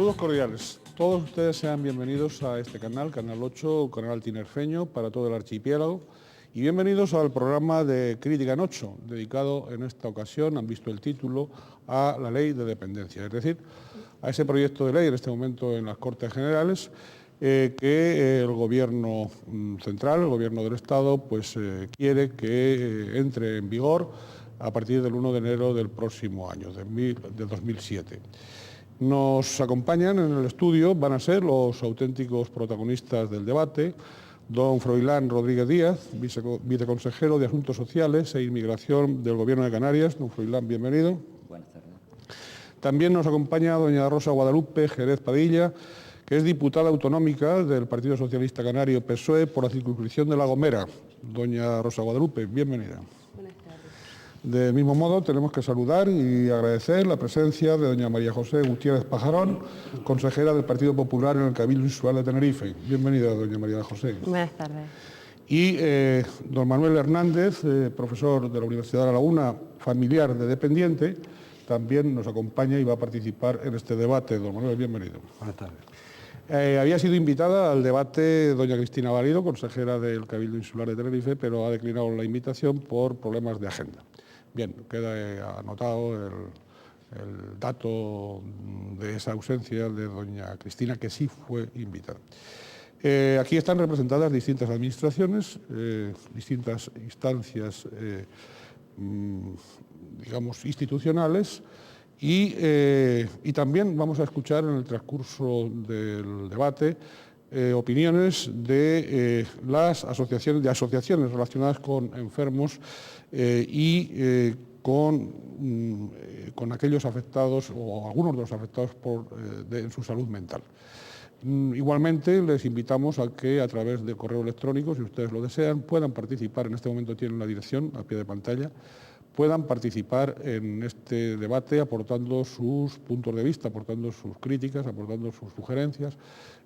Saludos cordiales. Todos ustedes sean bienvenidos a este canal, Canal 8, canal tinerfeño para todo el archipiélago, y bienvenidos al programa de Crítica en 8, dedicado en esta ocasión, han visto el título, a la ley de dependencia, es decir, a ese proyecto de ley en este momento en las Cortes Generales que el Gobierno central, el Gobierno del Estado, pues quiere que entre en vigor a partir del 1 de enero del próximo año, de 2007. Nos acompañan en el estudio, van a ser los auténticos protagonistas del debate, don Froilán Rodríguez Díaz, viceconsejero de Asuntos Sociales e Inmigración del Gobierno de Canarias. Don Froilán, bienvenido. Buenas tardes. También nos acompaña doña Rosa Guadalupe Jerez Padilla, que es diputada autonómica del Partido Socialista Canario PSOE por la circunscripción de La Gomera. Doña Rosa Guadalupe, bienvenida. Buenas tardes. Del mismo modo, tenemos que saludar y agradecer la presencia de doña María José Gutiérrez Pajarón, consejera del Partido Popular en el Cabildo Insular de Tenerife. Bienvenida, doña María José. Buenas tardes. Y don Manuel Hernández, profesor de la Universidad de La Laguna, familiar de dependiente, también nos acompaña y va a participar en este debate. Don Manuel, bienvenido. Buenas tardes. Había sido invitada al debate doña Cristina Valido, consejera del Cabildo Insular de Tenerife, pero ha declinado la invitación por problemas de agenda. Bien, queda anotado el dato de esa ausencia de doña Cristina, que sí fue invitada. Aquí están representadas distintas administraciones, distintas instancias, digamos, institucionales, y también vamos a escuchar en el transcurso del debate opiniones de las asociaciones relacionadas con enfermos y con aquellos afectados o algunos de los afectados en su salud mental. Igualmente les invitamos a que a través de correo electrónico, si ustedes lo desean, puedan participar. En este momento tienen la dirección a pie de pantalla. Puedan participar en este debate aportando sus puntos de vista, aportando sus críticas, aportando sus sugerencias,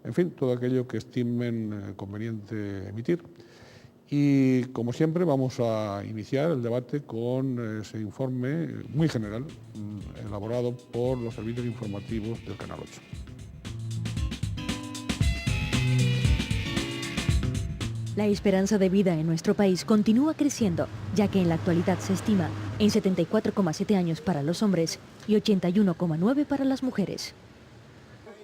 en fin, todo aquello que estimen conveniente emitir. Y, como siempre, vamos a iniciar el debate con ese informe muy general, elaborado por los servicios informativos del Canal 8. La esperanza de vida en nuestro país continúa creciendo, ya que en la actualidad se estima en 74,7 años para los hombres y 81,9 para las mujeres.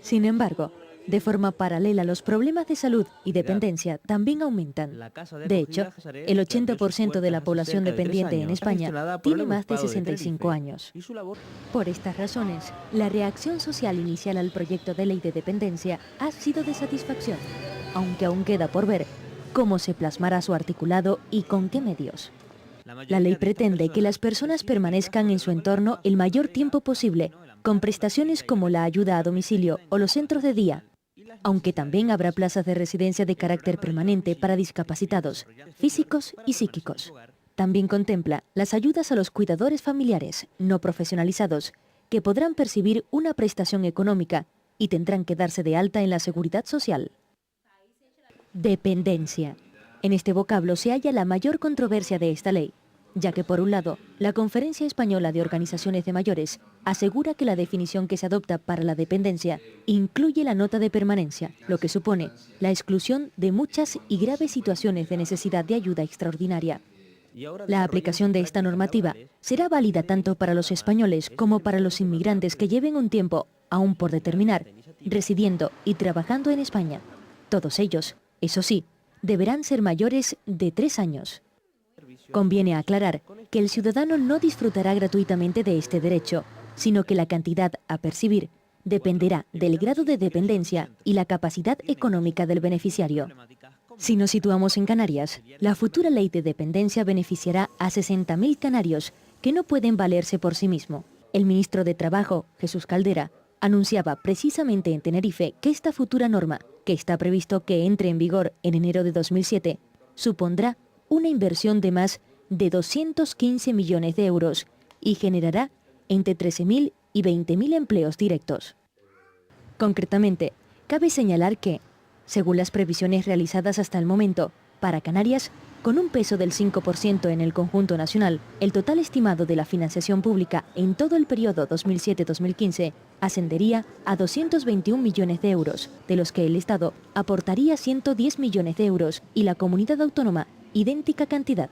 Sin embargo, de forma paralela, los problemas de salud y dependencia también aumentan. De hecho, el 80% de la población dependiente en España tiene más de 65 años. Por estas razones, la reacción social inicial al proyecto de ley de dependencia ha sido de satisfacción, aunque aún queda por ver cómo se plasmará su articulado y con qué medios. La ley pretende que las personas permanezcan en su entorno el mayor tiempo posible, con prestaciones como la ayuda a domicilio o los centros de día, aunque también habrá plazas de residencia de carácter permanente para discapacitados, físicos y psíquicos. También contempla las ayudas a los cuidadores familiares no profesionalizados, que podrán percibir una prestación económica y tendrán que darse de alta en la Seguridad Social. Dependencia. En este vocablo se halla la mayor controversia de esta ley, ya que por un lado, la Conferencia Española de Organizaciones de Mayores asegura que la definición que se adopta para la dependencia incluye la nota de permanencia, lo que supone la exclusión de muchas y graves situaciones de necesidad de ayuda extraordinaria. La aplicación de esta normativa será válida tanto para los españoles como para los inmigrantes que lleven un tiempo, aún por determinar, residiendo y trabajando en España. Todos ellos, eso sí, deberán ser mayores de 3 años. Conviene aclarar que el ciudadano no disfrutará gratuitamente de este derecho, sino que la cantidad a percibir dependerá del grado de dependencia y la capacidad económica del beneficiario. Si nos situamos en Canarias, la futura ley de dependencia beneficiará a 60.000 canarios que no pueden valerse por sí mismos. El ministro de Trabajo, Jesús Caldera, anunciaba precisamente en Tenerife que esta futura norma, que está previsto que entre en vigor en enero de 2007, supondrá una inversión de más de 215 millones de euros y generará entre 13.000 y 20.000 empleos directos. Concretamente, cabe señalar que, según las previsiones realizadas hasta el momento, para Canarias, Con un peso del 5% en el conjunto nacional, el total estimado de la financiación pública en todo el periodo 2007-2015 ascendería a 221 millones de euros, de los que el Estado aportaría 110 millones de euros y la comunidad autónoma idéntica cantidad.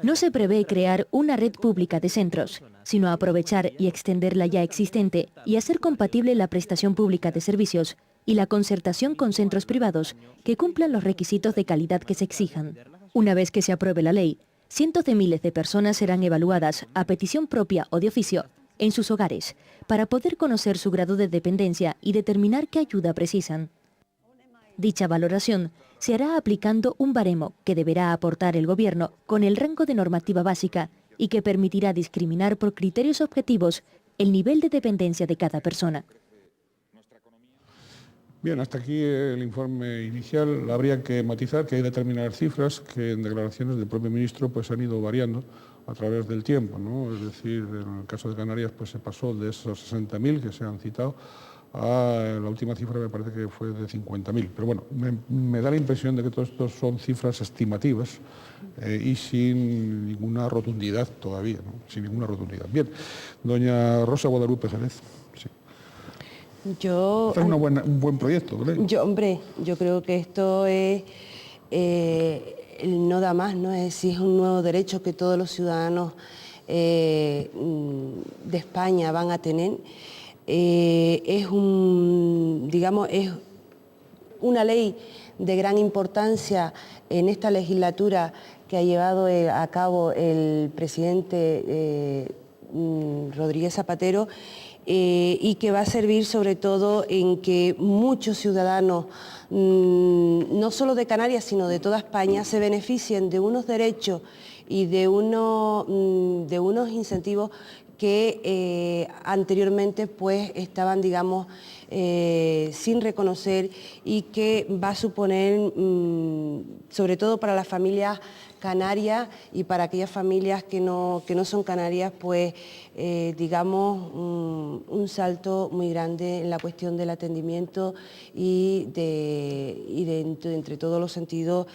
No se prevé crear una red pública de centros, sino aprovechar y extender la ya existente y hacer compatible la prestación pública de servicios y la concertación con centros privados que cumplan los requisitos de calidad que se exijan. Una vez que se apruebe la ley, cientos de miles de personas serán evaluadas a petición propia o de oficio en sus hogares para poder conocer su grado de dependencia y determinar qué ayuda precisan. Dicha valoración se hará aplicando un baremo que deberá aportar el Gobierno con el rango de normativa básica y que permitirá discriminar por criterios objetivos el nivel de dependencia de cada persona. Bien, hasta aquí el informe inicial. Habría que matizar que hay determinadas cifras que en declaraciones del propio ministro pues han ido variando a través del tiempo, ¿no? Es decir, en el caso de Canarias pues se pasó de esos 60.000 que se han citado a la última cifra me parece que fue de 50.000. Pero bueno, me da la impresión de que todo esto son cifras estimativas y sin ninguna rotundidad todavía, ¿no? Sin ninguna rotundidad. Bien, doña Rosa Guadalupe Jerez. Sí. Este es un buen proyecto, ¿verdad? Yo creo que esto es no da más, ¿no? Es decir, es un nuevo derecho que todos los ciudadanos de España van a tener. Es una ley de gran importancia en esta legislatura que ha llevado a cabo el presidente Rodríguez Zapatero. Y que va a servir sobre todo en que muchos ciudadanos, no solo de Canarias, sino de toda España, se beneficien de unos derechos y de unos incentivos que anteriormente pues estaban, digamos, sin reconocer y que va a suponer, sobre todo para las familias canarias y para aquellas familias que no son canarias, pues digamos un salto muy grande en la cuestión del atendimiento y entre todos los sentidos,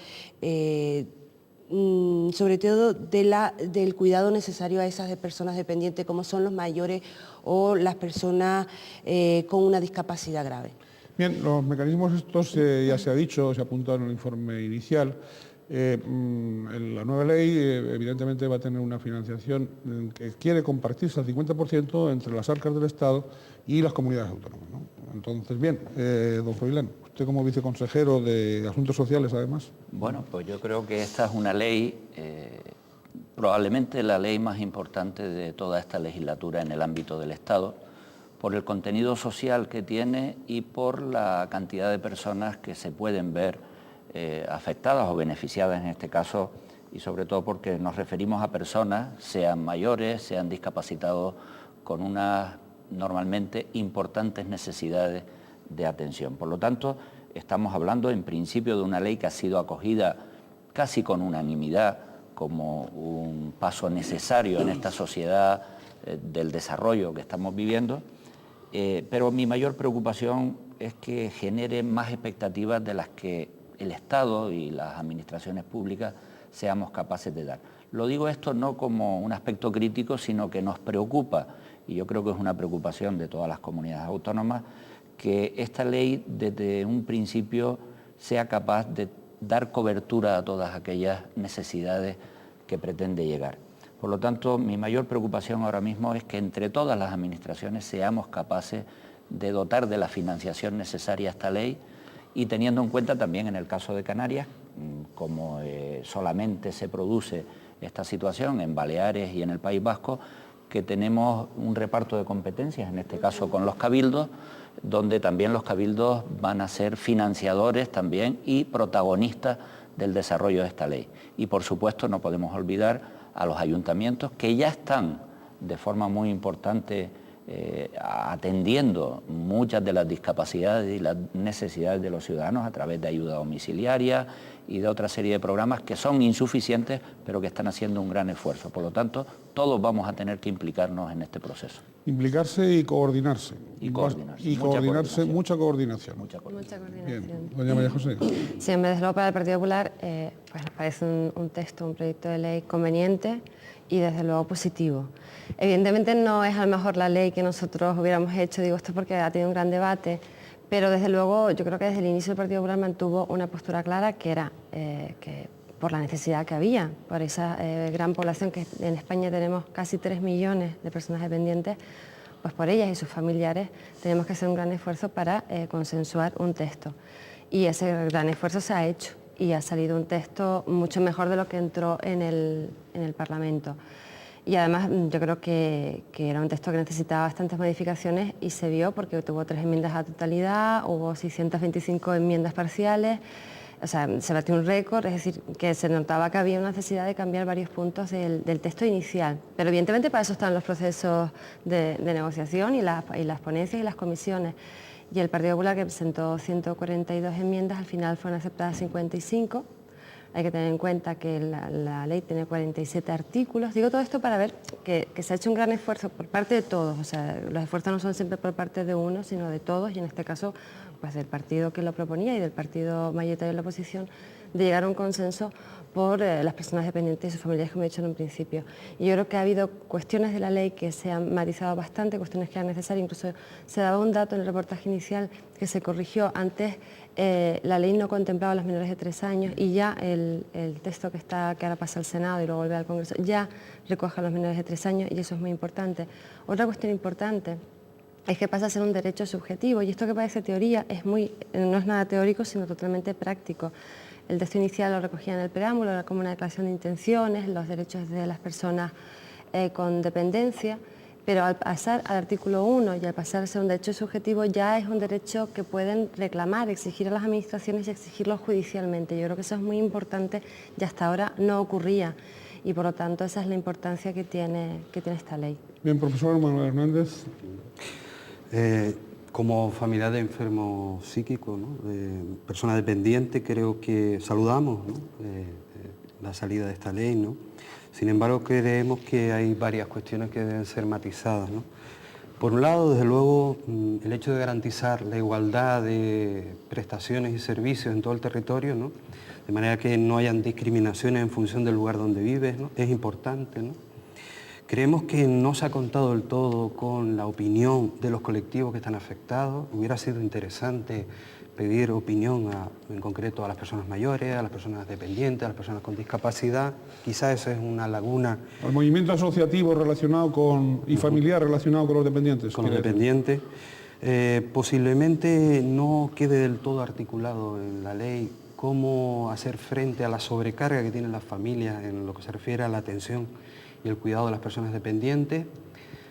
sobre todo del cuidado necesario a esas personas dependientes como son los mayores o las personas con una discapacidad grave. Bien, los mecanismos estos ya se ha dicho, se ha apuntado en el informe inicial. La nueva ley evidentemente va a tener una financiación que quiere compartirse al 50% entre las arcas del Estado y las comunidades autónomas, ¿no? Entonces, bien, don Froilán, usted como viceconsejero de Asuntos Sociales, además. Bueno, pues yo creo que esta es una ley, probablemente la ley más importante de toda esta legislatura en el ámbito del Estado, por el contenido social que tiene y por la cantidad de personas que se pueden ver afectadas o beneficiadas en este caso, y sobre todo porque nos referimos a personas, sean mayores, sean discapacitados, con unas normalmente importantes necesidades de atención. Por lo tanto, estamos hablando en principio de una ley que ha sido acogida casi con unanimidad como un paso necesario en esta sociedad del desarrollo que estamos viviendo, pero mi mayor preocupación es que genere más expectativas de las que el Estado y las administraciones públicas seamos capaces de dar. Lo digo esto no como un aspecto crítico, sino que nos preocupa, y yo creo que es una preocupación de todas las comunidades autónomas, que esta ley desde un principio sea capaz de dar cobertura a todas aquellas necesidades que pretende llegar. Por lo tanto, mi mayor preocupación ahora mismo es que entre todas las administraciones seamos capaces de dotar de la financiación necesaria a esta ley, y teniendo en cuenta también en el caso de Canarias, como solamente se produce esta situación en Baleares y en el País Vasco, que tenemos un reparto de competencias, en este caso con los cabildos, donde también los cabildos van a ser financiadores también y protagonistas del desarrollo de esta ley. Y por supuesto no podemos olvidar a los ayuntamientos que ya están de forma muy importante atendiendo muchas de las discapacidades y las necesidades de los ciudadanos a través de ayuda domiciliaria y de otra serie de programas que son insuficientes, pero que están haciendo un gran esfuerzo. Por lo tanto, todos vamos a tener que implicarnos en este proceso. Implicarse y coordinarse. Mucha coordinación. Bien. Doña María José. Sí, desde luego para el Partido Popular pues nos parece un texto, un proyecto de ley conveniente y desde luego positivo. Evidentemente no es a lo mejor la ley que nosotros hubiéramos hecho, digo esto porque ha tenido un gran debate, pero desde luego yo creo que desde el inicio el Partido Popular mantuvo una postura clara que era que por la necesidad que había, por esa gran población que en España tenemos casi 3 millones de personas dependientes, pues por ellas y sus familiares tenemos que hacer un gran esfuerzo para consensuar un texto. Y ese gran esfuerzo se ha hecho y ha salido un texto mucho mejor de lo que entró en el Parlamento. Y además yo creo que era un texto que necesitaba bastantes modificaciones y se vio porque tuvo 3 enmiendas a la totalidad, hubo 625 enmiendas parciales, o sea, se batió un récord, es decir, que se notaba que había una necesidad de cambiar varios puntos del texto inicial. Pero evidentemente para eso están los procesos de negociación y las ponencias y las comisiones. Y el Partido Popular, que presentó 142 enmiendas, al final fueron aceptadas 55. Hay que tener en cuenta que la ley tiene 47 artículos. Digo todo esto para ver que se ha hecho un gran esfuerzo por parte de todos. O sea, los esfuerzos no son siempre por parte de uno, sino de todos, y en este caso pues del partido que lo proponía y del partido mayoritario de la oposición, de llegar a un consenso por las personas dependientes y sus familiares, como he dicho en un principio. Y yo creo que ha habido cuestiones de la ley que se han matizado bastante, cuestiones que eran necesarias. Incluso se daba un dato en el reportaje inicial que se corrigió. Antes la ley no contemplaba a los menores de 3 años y ya el texto que ahora pasa al Senado y luego vuelve al Congreso ya recoge a los menores de 3 años, y eso es muy importante. Otra cuestión importante es que pasa a ser un derecho subjetivo, y esto que parece teoría no es nada teórico, sino totalmente práctico. El texto inicial lo recogía en el preámbulo, era como una declaración de intenciones, los derechos de las personas con dependencia, pero al pasar al artículo 1 y al pasar a ser un derecho subjetivo ya es un derecho que pueden reclamar, exigir a las administraciones y exigirlo judicialmente. Yo creo que eso es muy importante y hasta ahora no ocurría, y por lo tanto esa es la importancia que tiene esta ley. Bien, profesor Manuel Hernández. Como familiar de enfermo psíquico, ¿no?, de persona dependiente, creo que saludamos, ¿no?, la salida de esta ley, ¿no? Sin embargo, creemos que hay varias cuestiones que deben ser matizadas, ¿no? Por un lado, desde luego, el hecho de garantizar la igualdad de prestaciones y servicios en todo el territorio, ¿no?, de manera que no hayan discriminaciones en función del lugar donde vives, ¿no?, es importante, ¿no? Creemos que no se ha contado del todo con la opinión de los colectivos que están afectados. Hubiera sido interesante pedir opinión en concreto a las personas mayores, a las personas dependientes, a las personas con discapacidad. Quizás esa es una laguna. Al movimiento asociativo relacionado y familiar relacionado con los dependientes. Con los dependientes. Posiblemente no quede del todo articulado en la ley cómo hacer frente a la sobrecarga que tienen las familias en lo que se refiere a la atención y el cuidado de las personas dependientes,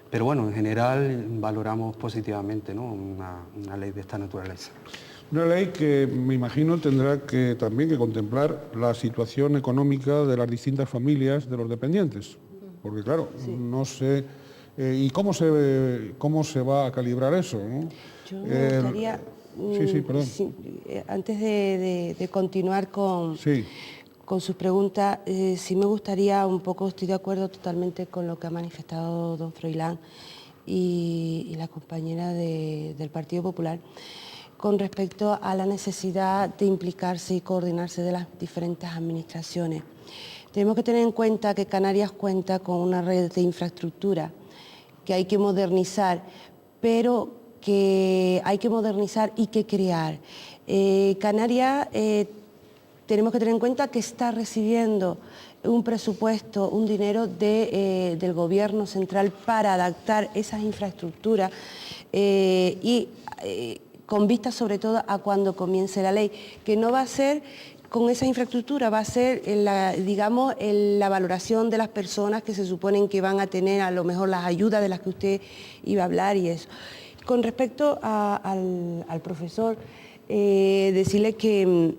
pero bueno, en general valoramos positivamente, ¿no?, una ley de esta naturaleza. Una ley que me imagino tendrá que también que contemplar la situación económica de las distintas familias de los dependientes, porque claro, sí, no sé, ¿y cómo se va a calibrar eso, ¿no? Yo me gustaría, perdón. Antes de continuar con sus preguntas, sí me gustaría un poco, estoy de acuerdo totalmente con lo que ha manifestado don Froilán y la compañera del Partido Popular con respecto a la necesidad de implicarse y coordinarse de las diferentes administraciones. Tenemos que tener en cuenta que Canarias cuenta con una red de infraestructura que hay que modernizar, pero que hay que modernizar y que crear. Canarias tenemos que tener en cuenta que está recibiendo un presupuesto, un dinero del gobierno central para adaptar esas infraestructuras con vista sobre todo a cuando comience la ley, que no va a ser con esa infraestructura, va a ser la valoración de las personas que se suponen que van a tener a lo mejor las ayudas de las que usted iba a hablar y eso. Con respecto al profesor, decirle que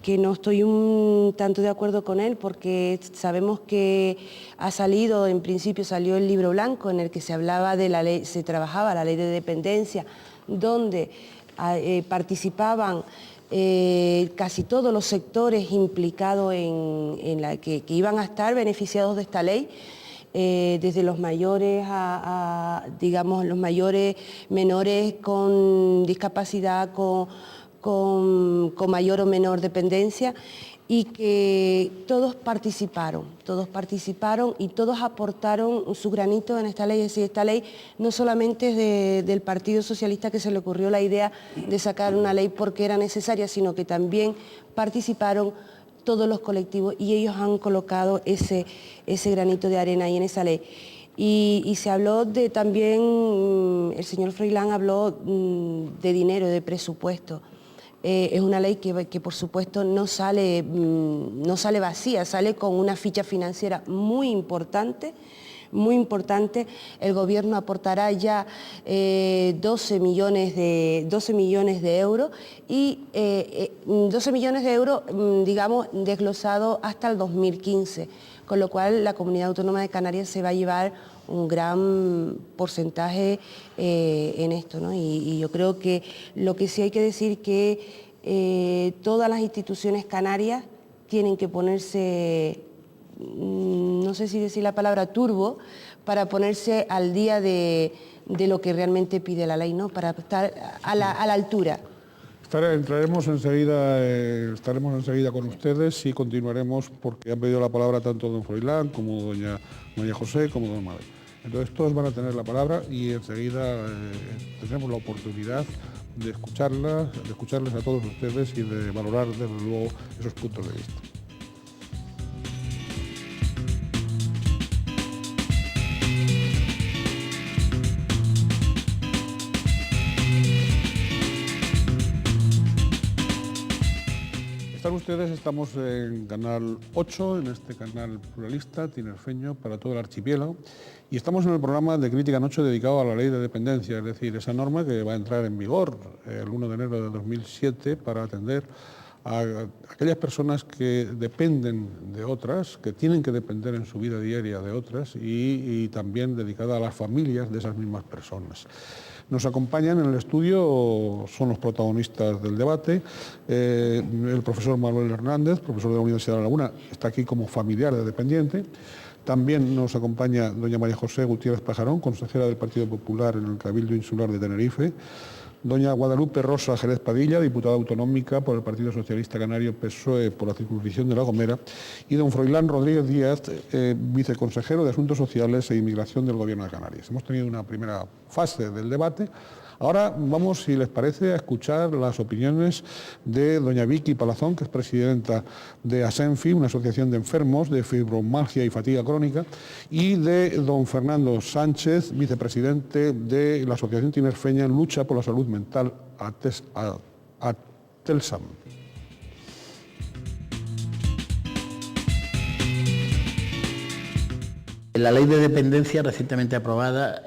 que no estoy un tanto de acuerdo con él, porque sabemos que ha salido, en principio salió el libro blanco en el que se hablaba de la ley, se trabajaba la ley de dependencia, donde participaban casi todos los sectores implicados en la que iban a estar beneficiados de esta ley, desde los mayores digamos, los mayores, menores con discapacidad, con mayor o menor dependencia, y que todos participaron y todos aportaron su granito en esta ley. Es decir, esta ley no solamente es del Partido Socialista, que se le ocurrió la idea de sacar una ley porque era necesaria, sino que también participaron todos los colectivos y ellos han colocado ese granito de arena ahí en esa ley. Y se habló de también, el señor Froilán habló de dinero, de presupuesto. Es una ley que por supuesto no sale vacía, sale con una ficha financiera muy importante. El gobierno aportará ya 12 millones de euros y 12 millones de euros, digamos, desglosados hasta el 2015, con lo cual la Comunidad Autónoma de Canarias se va a llevar un gran porcentaje en esto, ¿no? Y yo creo que lo que sí hay que decir que todas las instituciones canarias tienen que ponerse, no sé si decir la palabra turbo, para ponerse al día de lo que realmente pide la ley, ¿no? Para estar a la altura. Estaremos enseguida con ustedes y continuaremos, porque han pedido la palabra tanto don Froilán como doña María José como don Mabel. Entonces todos van a tener la palabra y enseguida tendremos la oportunidad de escucharles a todos ustedes y de valorar desde luego esos puntos de vista. Estamos en Canal 8, en este canal pluralista, tinerfeño, para todo el archipiélago, y estamos en el programa de Crítica Noche dedicado a la ley de dependencia, es decir, esa norma que va a entrar en vigor el 1 de enero de 2007 para atender a aquellas personas que dependen de otras, que tienen que depender en su vida diaria de otras, y también dedicada a las familias de esas mismas personas. Nos acompañan en el estudio, son los protagonistas del debate, el profesor Manuel Hernández, profesor de la Universidad de La Laguna, está aquí como familiar de dependiente. También nos acompaña doña María José Gutiérrez Pajarón, consejera del Partido Popular en el Cabildo Insular de Tenerife. Doña Guadalupe Rosa Jerez Padilla, diputada autonómica por el Partido Socialista Canario PSOE por la circunscripción de La Gomera, y don Froilán Rodríguez Díaz, viceconsejero de Asuntos Sociales e Inmigración del Gobierno de Canarias. Hemos tenido una primera fase del debate. Ahora vamos, si les parece, a escuchar las opiniones de doña Vicky Palazón, que es presidenta de ASENFI, una asociación de enfermos de fibromialgia y fatiga crónica, y de don Fernando Sánchez, vicepresidente de la Asociación Tinerfeña en Lucha por la Salud Mental, ATELSAM. La ley de dependencia recientemente aprobada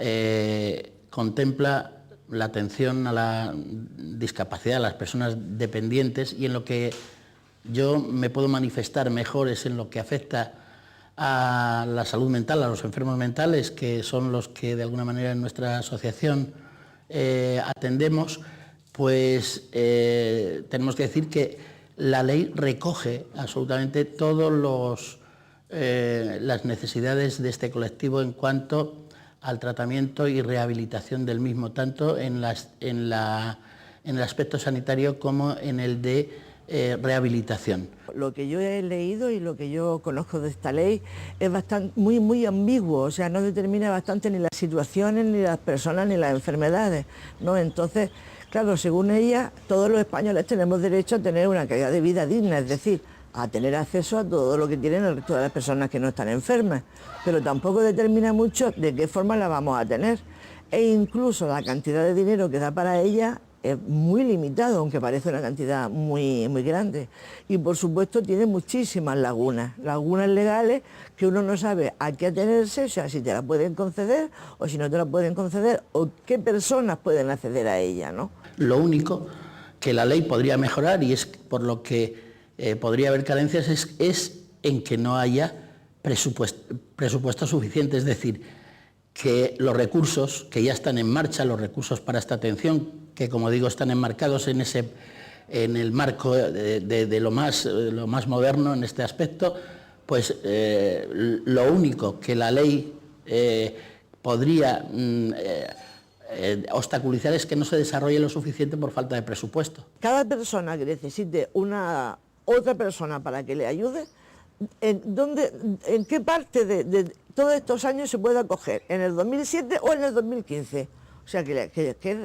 contempla la atención a la discapacidad, a las personas dependientes, y en lo que yo me puedo manifestar mejor es en lo que afecta a la salud mental, a los enfermos mentales, que son los que de alguna manera en nuestra asociación atendemos. Pues tenemos que decir que la ley recoge absolutamente todas las necesidades de este colectivo en cuanto al tratamiento y rehabilitación del mismo, tanto en el aspecto sanitario como en el de rehabilitación. Lo que yo he leído y lo que yo conozco de esta ley es muy ambiguo, o sea, no determina bastante ni las situaciones, ni las personas, ni las enfermedades, ¿no? Entonces, claro, según ella, todos los españoles tenemos derecho a tener una calidad de vida digna, es decir, a tener acceso a todo lo que tienen el resto de las personas que no están enfermas, pero tampoco determina mucho de qué forma la vamos a tener, e incluso la cantidad de dinero que da para ella es muy limitado, aunque parece una cantidad muy grande, y por supuesto tiene muchísimas lagunas legales que uno no sabe a qué atenerse, o sea, si te la pueden conceder o si no te la pueden conceder, o qué personas pueden acceder a ella, ¿no? Lo único que la ley podría mejorar, y es por lo que podría haber carencias es en que no haya presupuesto suficiente, es decir, que los recursos que ya están en marcha, los recursos para esta atención, que como digo están enmarcados en el marco de lo más moderno en este aspecto, pues lo único que la ley podría obstaculizar es que no se desarrolle lo suficiente por falta de presupuesto. Cada persona que necesite otra persona para que le ayude, ¿en qué parte de todos estos años se puede acoger? ¿En el 2007 o en el 2015? O sea que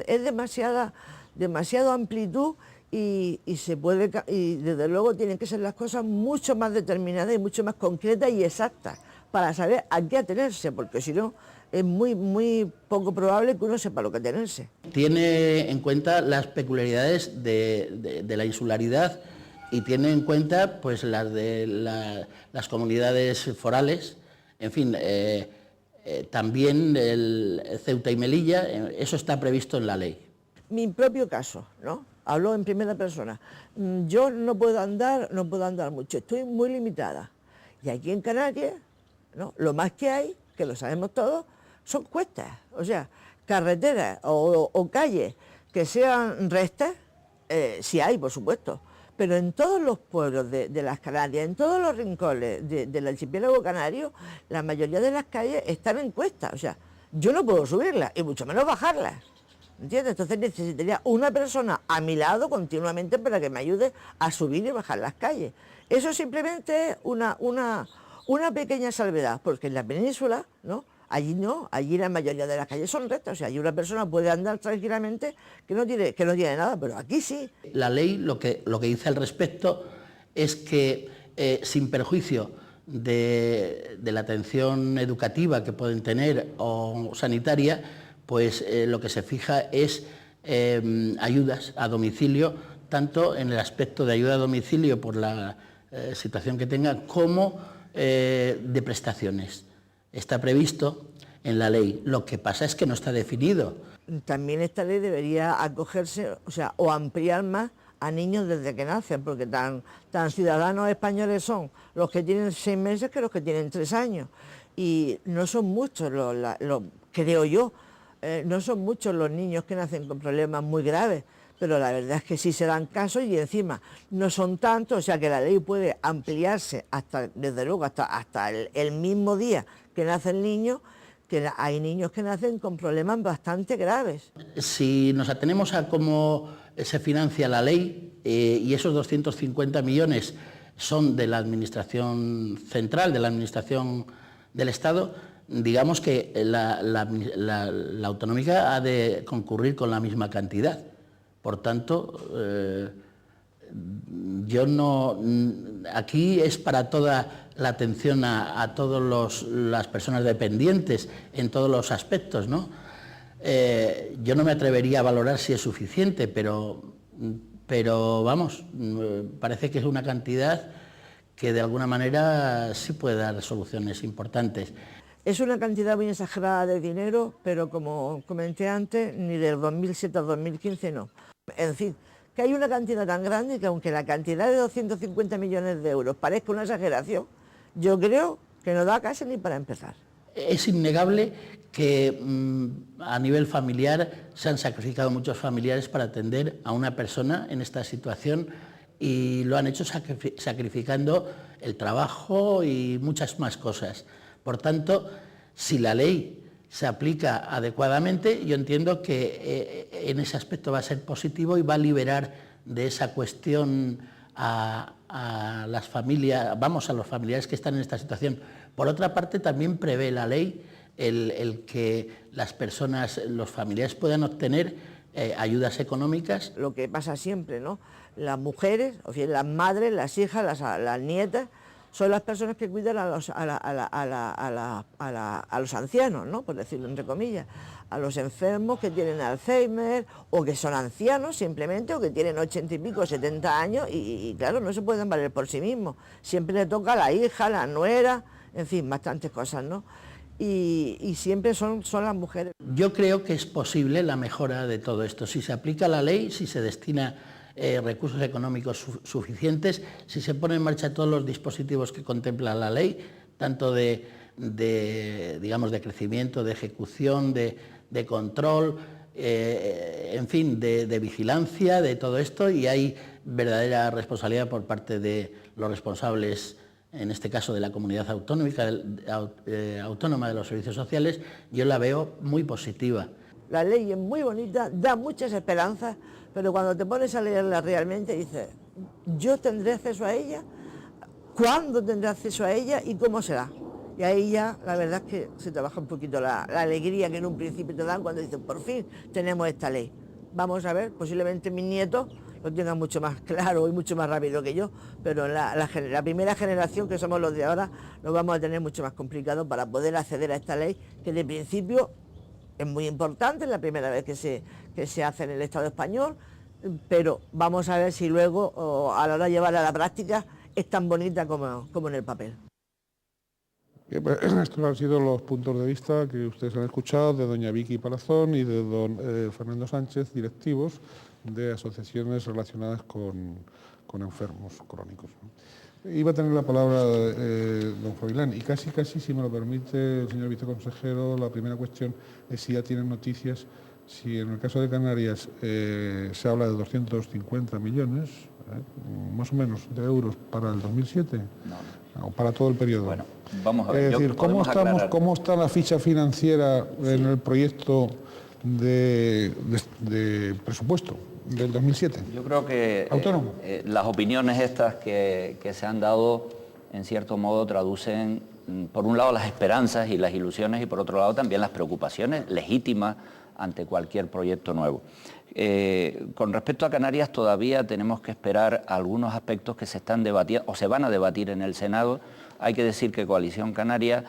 es demasiada amplitud y desde luego tienen que ser las cosas mucho más determinadas y mucho más concretas y exactas para saber a qué atenerse, porque si no es muy poco probable que uno sepa lo que atenerse. Tiene en cuenta las peculiaridades de la insularidad y tiene en cuenta pues las de las comunidades forales, en fin, también el Ceuta y Melilla, eso está previsto en la ley. Mi propio caso, ¿no? Hablo en primera persona. Yo no puedo andar mucho, estoy muy limitada. Y aquí en Canarias, ¿no?, lo más que hay, que lo sabemos todos, son cuestas. O sea, carreteras o calles que sean rectas, sí hay, por supuesto. Pero en todos los pueblos de las Canarias, en todos los rincones del archipiélago canario, la mayoría de las calles están en cuestas. O sea, yo no puedo subirlas y mucho menos bajarlas. ¿Entiendes? Entonces necesitaría una persona a mi lado continuamente para que me ayude a subir y bajar las calles. Eso simplemente es una pequeña salvedad, porque en la península, ¿no?, allí no, allí la mayoría de las calles son rectas, o sea, allí una persona puede andar tranquilamente que no tiene nada, pero aquí sí. La ley lo que dice al respecto es que sin perjuicio de la atención educativa que pueden tener o sanitaria, pues lo que se fija es ayudas a domicilio, tanto en el aspecto de ayuda a domicilio por la situación que tenga, como de prestaciones. Está previsto en la ley. Lo que pasa es que no está definido. También esta ley debería acogerse, o sea, o ampliar más a niños desde que nacen, porque tan ciudadanos españoles son los que tienen 6 meses que los que tienen 3 años. Y no son muchos, creo yo, no son muchos los niños que nacen con problemas muy graves, pero la verdad es que sí se dan casos y encima no son tantos, o sea que la ley puede ampliarse hasta, desde luego, hasta el mismo día que nace el niño, que hay niños que nacen con problemas bastante graves. Si nos atenemos a cómo se financia la ley, y esos 250 millones son de la Administración Central, de la Administración del Estado, digamos que la autonómica ha de concurrir con la misma cantidad. Por tanto, aquí es para toda la atención a todas las personas dependientes en todos los aspectos, ¿no? Yo no me atrevería a valorar si es suficiente, pero vamos, parece que es una cantidad que de alguna manera sí puede dar soluciones importantes. Es una cantidad muy exagerada de dinero, pero como comenté antes, ni del 2007 al 2015 no. En fin, que hay una cantidad tan grande que aunque la cantidad de 250 millones de euros parezca una exageración, yo creo que no da casi ni para empezar. Es innegable que a nivel familiar se han sacrificado muchos familiares para atender a una persona en esta situación y lo han hecho sacrificando el trabajo y muchas más cosas. Por tanto, si la ley se aplica adecuadamente, yo entiendo que en ese aspecto va a ser positivo y va a liberar de esa cuestión a las familias, a los familiares que están en esta situación. Por otra parte, también prevé la ley el que las personas, los familiares puedan obtener ayudas económicas. Lo que pasa siempre, ¿no? Las mujeres, o sea, las madres, las hijas, las nietas, son las personas que cuidan a los ancianos, ¿no?, por decirlo entre comillas, a los enfermos que tienen Alzheimer o que son ancianos simplemente o que tienen 80 y pico, 70 años y claro, no se pueden valer por sí mismos. Siempre le toca a la hija, a la nuera, en fin, bastantes cosas, ¿no? Y siempre son las mujeres. Yo creo que es posible la mejora de todo esto. Si se aplica la ley, si se destina recursos económicos suficientes, si se ponen en marcha todos los dispositivos que contempla la ley, tanto digamos, de crecimiento, de ejecución, de control, en fin, de vigilancia, de todo esto, y hay verdadera responsabilidad por parte de los responsables, en este caso de la comunidad autónoma de los servicios sociales. Yo la veo muy positiva. La ley es muy bonita, da muchas esperanzas, pero cuando te pones a leerla realmente dices, ¿yo tendré acceso a ella? ¿Cuándo tendré acceso a ella? ¿Y cómo será? Y ahí ya la verdad es que se te baja un poquito la alegría que en un principio te dan cuando dicen, por fin tenemos esta ley. Vamos a ver, posiblemente mis nietos lo tengan mucho más claro y mucho más rápido que yo, pero la primera generación, que somos los de ahora, lo vamos a tener mucho más complicado para poder acceder a esta ley, que de principio es muy importante, es la primera vez que se hace en el Estado español, pero vamos a ver si luego, a la hora de llevarla a la práctica, es tan bonita como en el papel. Estos han sido los puntos de vista que ustedes han escuchado de doña Vicky Palazón y de don Fernando Sánchez, directivos de asociaciones relacionadas con enfermos crónicos. Iba a tener la palabra don Froilán, y casi, si me lo permite, señor viceconsejero, la primera cuestión es si ya tienen noticias, si en el caso de Canarias se habla de 250 millones, más o menos, de euros para el 2007, o para todo el periodo. Bueno, vamos a ver. Es decir, ¿cómo está la ficha financiera en el proyecto de presupuesto del 2007? Yo creo que las opiniones estas que se han dado, en cierto modo, traducen, por un lado, las esperanzas y las ilusiones, y por otro lado también las preocupaciones legítimas ante cualquier proyecto nuevo. Con respecto a Canarias, todavía tenemos que esperar algunos aspectos que se están debatiendo o se van a debatir en el Senado. Hay que decir que Coalición Canaria,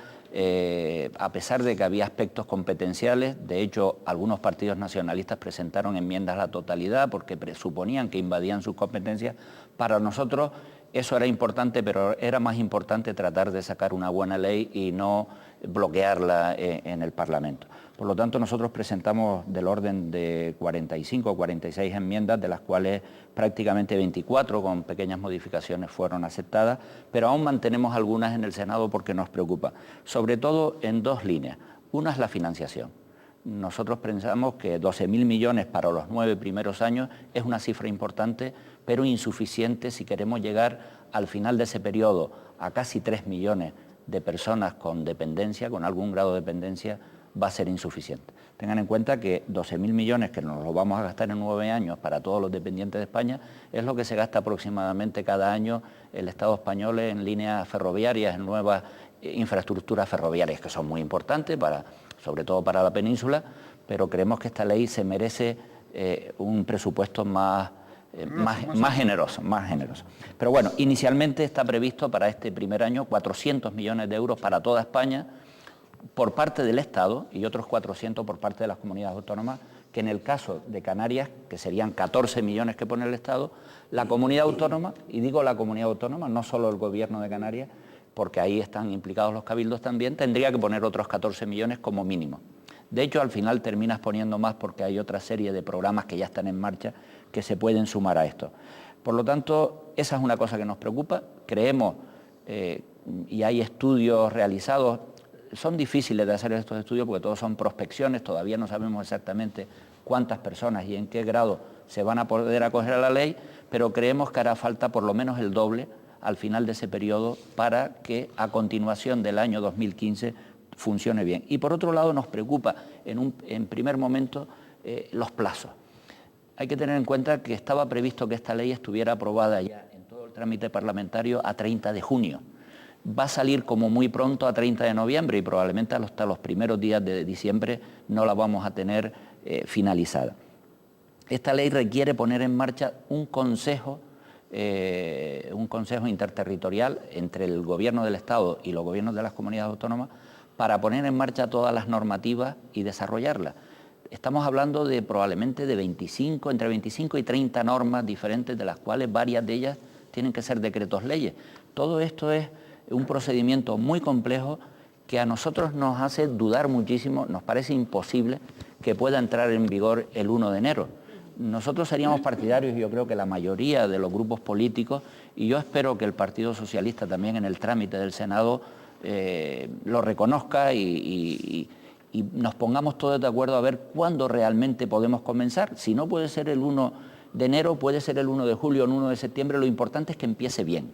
a pesar de que había aspectos competenciales, de hecho algunos partidos nacionalistas presentaron enmiendas a la totalidad porque presuponían que invadían sus competencias. Para nosotros eso era importante, pero era más importante tratar de sacar una buena ley y no bloquearla en el Parlamento. Por lo tanto, nosotros presentamos del orden de 45 o 46 enmiendas, de las cuales prácticamente 24 con pequeñas modificaciones fueron aceptadas, pero aún mantenemos algunas en el Senado porque nos preocupa, sobre todo en dos líneas. Una es la financiación. Nosotros pensamos que 12.000 millones para los 9 primeros años es una cifra importante, pero insuficiente si queremos llegar al final de ese periodo a casi 3 millones de personas con dependencia, con algún grado de dependencia, va a ser insuficiente. Tengan en cuenta que 12.000 millones que nos los vamos a gastar en 9 años para todos los dependientes de España es lo que se gasta aproximadamente cada año el Estado español en líneas ferroviarias, en nuevas infraestructuras ferroviarias, que son muy importantes, sobre todo para la península, pero creemos que esta ley se merece un presupuesto más generoso. Pero bueno, inicialmente está previsto para este primer año 400 millones de euros para toda España, por parte del Estado, y otros 400 por parte de las comunidades autónomas, que en el caso de Canarias, que serían 14 millones que pone el Estado, la comunidad autónoma, y digo la comunidad autónoma, no solo el gobierno de Canarias, porque ahí están implicados los cabildos también, tendría que poner otros 14 millones como mínimo. De hecho, al final terminas poniendo más porque hay otra serie de programas que ya están en marcha que se pueden sumar a esto. Por lo tanto, esa es una cosa que nos preocupa. Creemos, y hay estudios realizados, son difíciles de hacer estos estudios porque todos son prospecciones, todavía no sabemos exactamente cuántas personas y en qué grado se van a poder acoger a la ley, pero creemos que hará falta por lo menos el doble al final de ese periodo para que a continuación del año 2015 funcione bien. Y por otro lado nos preocupa en primer momento los plazos. Hay que tener en cuenta que estaba previsto que esta ley estuviera aprobada ya en todo el trámite parlamentario a 30 de junio. Va a salir como muy pronto a 30 de noviembre y probablemente hasta los primeros días de diciembre no la vamos a tener finalizada. Esta ley requiere poner en marcha un consejo interterritorial entre el Gobierno del Estado y los gobiernos de las comunidades autónomas para poner en marcha todas las normativas y desarrollarlas. Estamos hablando de probablemente de entre 25 y 30 normas diferentes, de las cuales varias de ellas tienen que ser decretos leyes. Todo esto es un procedimiento muy complejo que a nosotros nos hace dudar muchísimo, nos parece imposible que pueda entrar en vigor el 1 de enero. nosotros seríamos partidarios, yo creo que la mayoría de los grupos políticos, y yo espero que el Partido Socialista también en el trámite del Senado lo reconozca y nos pongamos todos de acuerdo a ver cuándo realmente podemos comenzar. Si no puede ser el 1 de enero, puede ser el 1 de julio o el 1 de septiembre, lo importante es que empiece bien.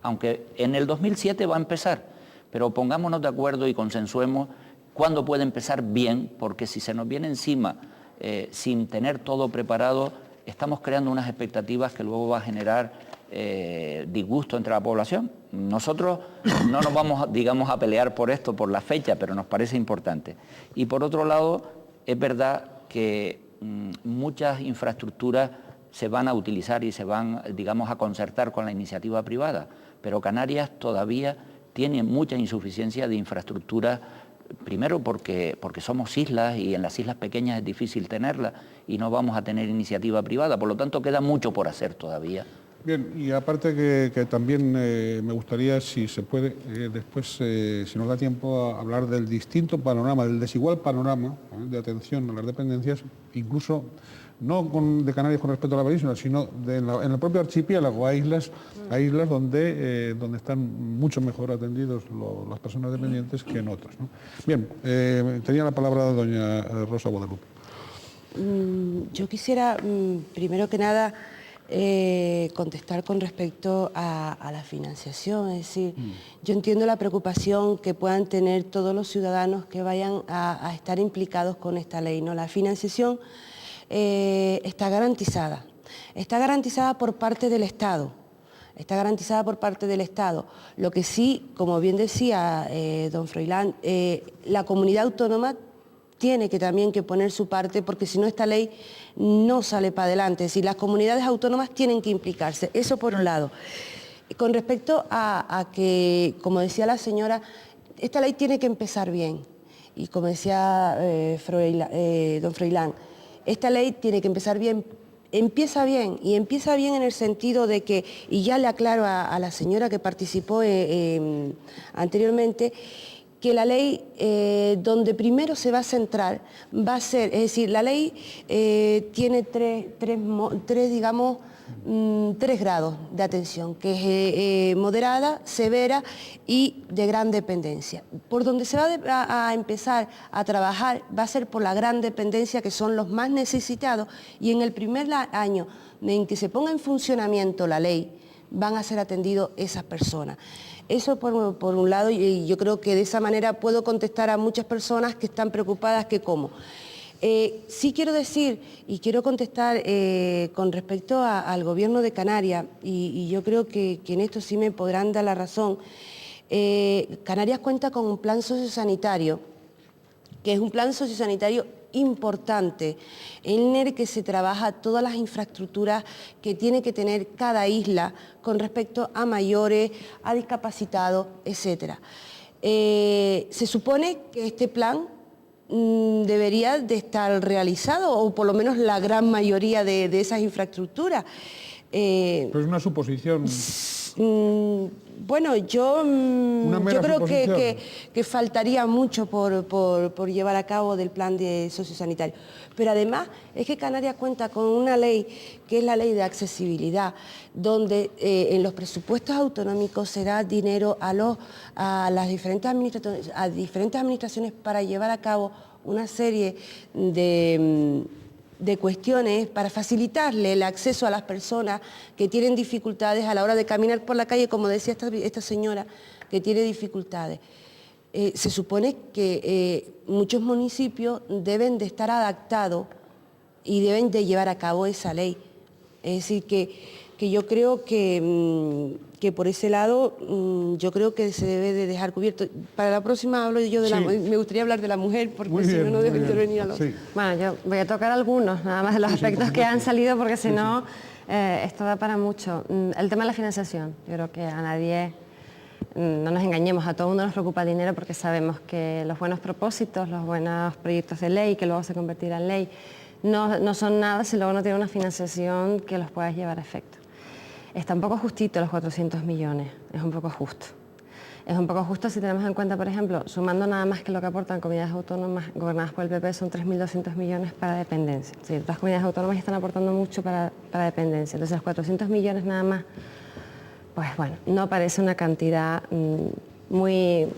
Aunque en el 2007 va a empezar, pero pongámonos de acuerdo y consensuemos cuándo puede empezar bien, porque si se nos viene encima sin tener todo preparado, estamos creando unas expectativas que luego va a generar disgusto entre la población. Nosotros no nos vamos, digamos, a pelear por esto, por la fecha, pero nos parece importante. Y por otro lado, es verdad que muchas infraestructuras se van a utilizar y se van, digamos, a concertar con la iniciativa privada, pero Canarias todavía tiene mucha insuficiencia de infraestructura. Primero porque somos islas y en las islas pequeñas es difícil tenerla y no vamos a tener iniciativa privada, por lo tanto queda mucho por hacer todavía. Bien, y aparte que también me gustaría, si se puede, después, si nos da tiempo, a hablar del distinto panorama, del desigual panorama de atención a las dependencias, incluso no de Canarias con respecto a la península, sino en el propio archipiélago. Hay islas donde están mucho mejor atendidos las personas dependientes que en otras, ¿no? Bien, tenía la palabra doña Rosa Guadalupe. Yo quisiera, primero que nada, contestar con respecto a la financiación. Es decir, yo entiendo la preocupación que puedan tener todos los ciudadanos que vayan a estar implicados con esta ley, ¿no? La financiación está garantizada por parte del Estado. Está garantizada por parte del Estado. Lo que sí, como bien decía don Froilán, la comunidad autónoma tiene que también que poner su parte, porque si no esta ley no sale para adelante. Es decir, las comunidades autónomas tienen que implicarse, eso por un lado. Con respecto a que, como decía la señora, esta ley tiene que empezar bien. Y como decía don Froilán, esta ley tiene que empezar bien. Empieza bien, y empieza bien en el sentido de que, y ya le aclaro a la señora que participó anteriormente, que la ley donde primero se va a centrar va a ser, es decir, la ley tiene tres grados de atención, que es moderada, severa y de gran dependencia. Por donde se va a empezar a trabajar va a ser por la gran dependencia, que son los más necesitados, y en el primer año en que se ponga en funcionamiento la ley van a ser atendidos esas personas. Eso por un lado, y yo creo que de esa manera puedo contestar a muchas personas que están preocupadas que cómo. Sí quiero decir y quiero contestar con respecto al Gobierno de Canarias, y yo creo que en esto sí me podrán dar la razón. Canarias cuenta con un plan sociosanitario, que es un plan sociosanitario importante, en el que se trabaja todas las infraestructuras que tiene que tener cada isla con respecto a mayores, a discapacitados, etc. Se supone que este plan debería de estar realizado, o por lo menos la gran mayoría de esas infraestructuras. Pues una suposición. Bueno, yo creo que faltaría mucho por llevar a cabo del plan sociosanitario. Pero además es que Canarias cuenta con una ley, que es la ley de accesibilidad, donde en los presupuestos autonómicos se da dinero a las diferentes administraciones para llevar a cabo una serie de cuestiones para facilitarle el acceso a las personas que tienen dificultades a la hora de caminar por la calle, como decía esta señora, que tiene dificultades. Se supone que muchos municipios deben de estar adaptados y deben de llevar a cabo esa ley. Es decir, que yo creo que por ese lado yo creo que se debe de dejar cubierto. Para la próxima hablo yo de me gustaría hablar de la mujer, porque si no dejo intervenir a los... Sí. Bueno, yo voy a tocar algunos, nada más de los aspectos que han salido, porque si no, esto da para mucho. El tema de la financiación, yo creo que a nadie, no nos engañemos, a todo el mundo nos preocupa el dinero, porque sabemos que los buenos propósitos, los buenos proyectos de ley, que luego se convertirán en ley, no son nada si luego no tiene una financiación que los pueda llevar a efecto. Está un poco justito los 400 millones, es un poco justo. Es un poco justo si tenemos en cuenta, por ejemplo, sumando nada más que lo que aportan comunidades autónomas gobernadas por el PP, son 3.200 millones para dependencia. Es decir, otras comunidades autónomas están aportando mucho para dependencia. Entonces, 400 millones nada más, pues bueno, no parece una cantidad que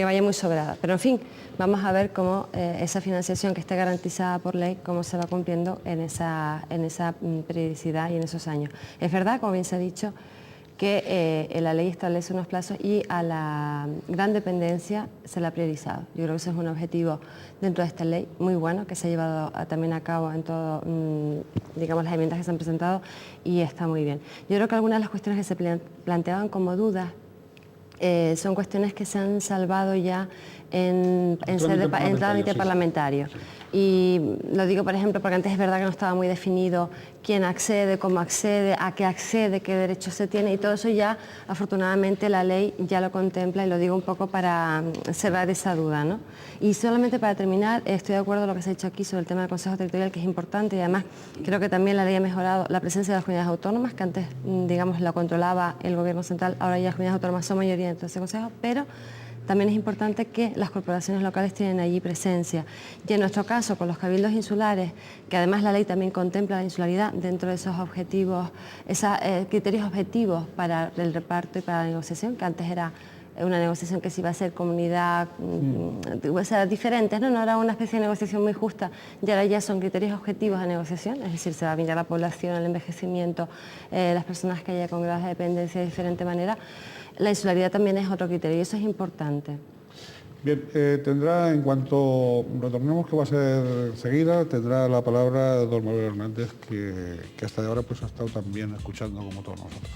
vaya muy sobrada. Pero en fin, vamos a ver cómo esa financiación que esté garantizada por ley, cómo se va cumpliendo en esa periodicidad y en esos años. Es verdad, como bien se ha dicho, que la ley establece unos plazos y a la gran dependencia se la ha priorizado. Yo creo que ese es un objetivo dentro de esta ley muy bueno, que se ha llevado también a cabo en todo, digamos, las enmiendas que se han presentado, y está muy bien. Yo creo que algunas de las cuestiones que se planteaban como dudas son cuestiones que se han salvado ya en trámite parlamentario. Y lo digo, por ejemplo, porque antes es verdad que no estaba muy definido quién accede, cómo accede, a qué accede, qué derechos se tiene, y todo eso ya, afortunadamente, la ley ya lo contempla, y lo digo un poco para cerrar esa duda, ¿no? Y solamente para terminar, estoy de acuerdo con lo que se ha dicho aquí sobre el tema del Consejo Territorial, que es importante, y además creo que también la ley ha mejorado la presencia de las comunidades autónomas, que antes, digamos, la controlaba el Gobierno central, ahora ya las comunidades autónomas son mayoría dentro de ese Consejo, pero también es importante que las corporaciones locales tienen allí presencia. Y en nuestro caso, con los cabildos insulares, que además la ley también contempla la insularidad dentro de esos objetivos, esos criterios objetivos para el reparto y para la negociación, que antes era una negociación que se iba a hacer comunidad, o sea, diferentes, ¿no? No era una especie de negociación muy justa, y ahora ya son criterios objetivos de negociación, es decir, se va a mirar la población, el envejecimiento, las personas que haya con grados de dependencia de diferente manera. La insularidad también es otro criterio, y eso es importante. Bien, tendrá, en cuanto retornemos, que va a ser seguida, tendrá la palabra don Manuel Hernández, que hasta ahora pues ha estado también escuchando como todos nosotros.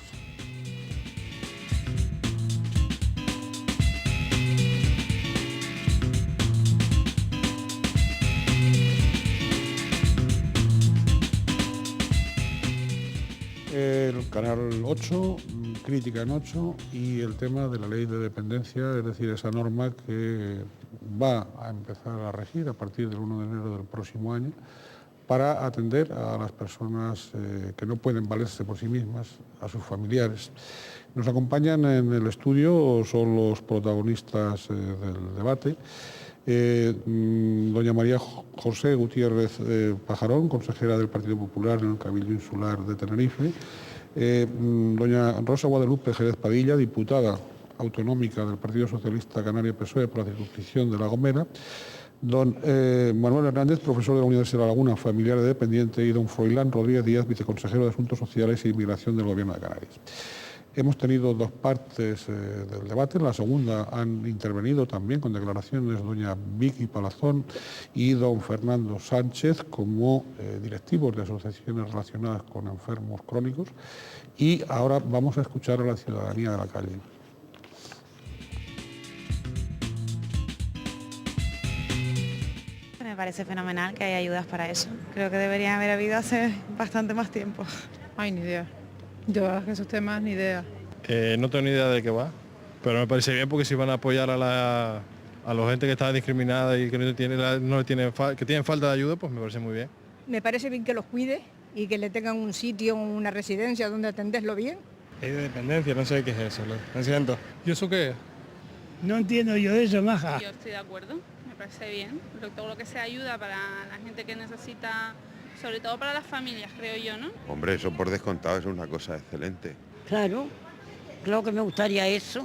El canal 8, Crítica en 8, y el tema de la ley de dependencia, es decir, esa norma que va a empezar a regir a partir del 1 de enero del próximo año para atender a las personas que no pueden valerse por sí mismas, a sus familiares. Nos acompañan en el estudio, son los protagonistas del debate. Doña María José Gutiérrez Pajarón, consejera del Partido Popular en el Cabildo Insular de Tenerife. Doña Rosa Guadalupe Jerez Padilla, diputada autonómica del Partido Socialista Canario PSOE por la circunscripción de La Gomera. Don Manuel Hernández, profesor de la Universidad de La Laguna, familiar de dependiente, y don Froilán Rodríguez Díaz, viceconsejero de Asuntos Sociales e Inmigración del Gobierno de Canarias. Hemos tenido dos partes del debate. En la segunda han intervenido también con declaraciones doña Vicky Palazón y don Fernando Sánchez como directivos de asociaciones relacionadas con enfermos crónicos. Y ahora vamos a escuchar a la ciudadanía de la calle. Me parece fenomenal que haya ayudas para eso. Creo que deberían haber habido hace bastante más tiempo. Ay, ni idea. Yo esos temas ni idea. No tengo ni idea de qué va, pero me parece bien porque si van a apoyar a la gente que está discriminada y que que tienen falta de ayuda, pues me parece muy bien. Me parece bien que los cuide y que le tengan un sitio, una residencia donde atenderlo bien. Es de dependencia, no sé qué es eso, lo siento. ¿Y eso qué es? No entiendo yo eso, maja. Yo estoy de acuerdo, me parece bien. Todo lo que sea ayuda para la gente que necesita, sobre todo para las familias, creo yo, ¿no? Hombre, eso por descontado es una cosa excelente. Claro, claro que me gustaría eso.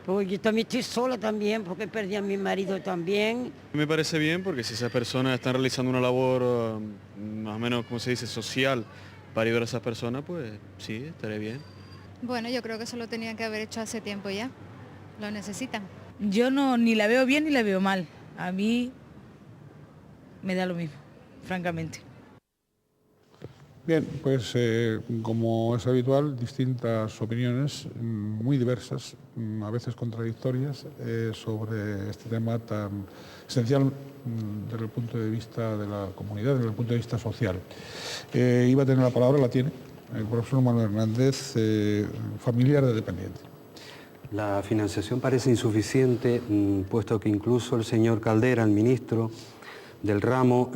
Porque yo también estoy sola también, porque perdí a mi marido también. Me parece bien porque si esas personas están realizando una labor más o menos, como se dice, social para ayudar a esas personas, pues sí, estaría bien. Bueno, yo creo que eso lo tenían que haber hecho hace tiempo ya. Lo necesitan. Yo no, ni la veo bien ni la veo mal. A mí me da lo mismo, francamente. Bien, pues como es habitual, distintas opiniones muy diversas, a veces contradictorias, sobre este tema tan esencial desde el punto de vista de la comunidad, desde el punto de vista social. Iba a tener la palabra, la tiene el profesor Manuel Hernández, familiar de dependiente. La financiación parece insuficiente, puesto que incluso el señor Caldera, el ministro del ramo,